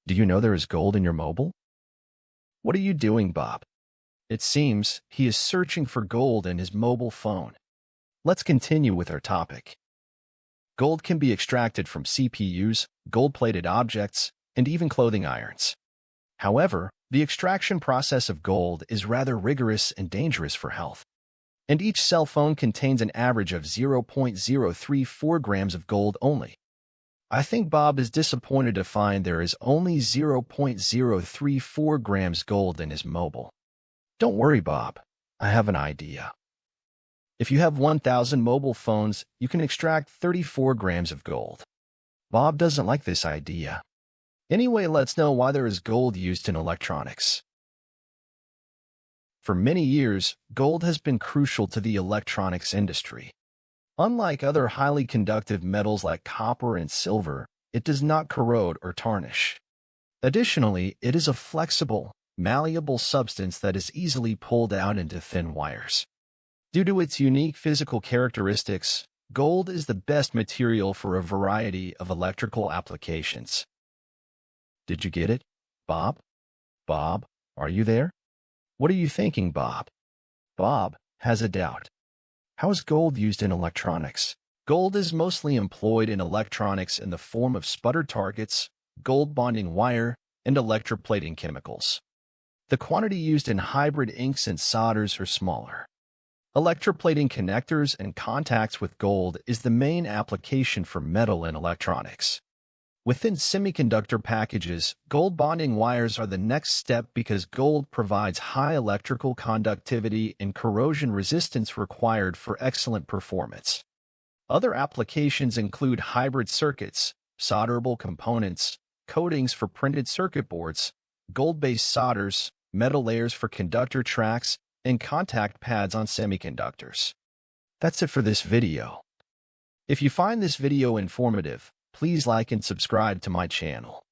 Do you know there is gold in your mobile? What are you doing, Bob? It seems he is searching for gold in his mobile phone. Let's continue with our topic. Gold can be extracted from CPUs, gold-plated objects, and even clothing irons. However, the extraction process of gold is rather rigorous and dangerous for health. And each cell phone contains an average of 0.034 grams of gold only. I think Bob is disappointed to find there is only 0.034 grams gold in his mobile. Don't worry, Bob. I have an idea. If you have 1,000 mobile phones, you can extract 34 grams of gold. Bob doesn't like this idea. Anyway, let's know why there is gold used in electronics. For many years, gold has been crucial to the electronics industry. Unlike other highly conductive metals like copper and silver, it does not corrode or tarnish. Additionally, it is a flexible, malleable substance that is easily pulled out into thin wires. Due to its unique physical characteristics, gold is the best material for a variety of electrical applications. Did you get it, Bob? Bob, are you there? What are you thinking, Bob? Bob has a doubt. How is gold used in electronics? Gold is mostly employed in electronics in the form of sputter targets, gold bonding wire, and electroplating chemicals. The quantity used in hybrid inks and solders are smaller. Electroplating connectors and contacts with gold is the main application for metal in electronics. Within semiconductor packages, gold bonding wires are the next step because gold provides high electrical conductivity and corrosion resistance required for excellent performance. Other applications include hybrid circuits, solderable components, coatings for printed circuit boards, gold-based solders, metal layers for conductor tracks, and contact pads on semiconductors. That's it for this video. If you find this video informative, please like and subscribe to my channel.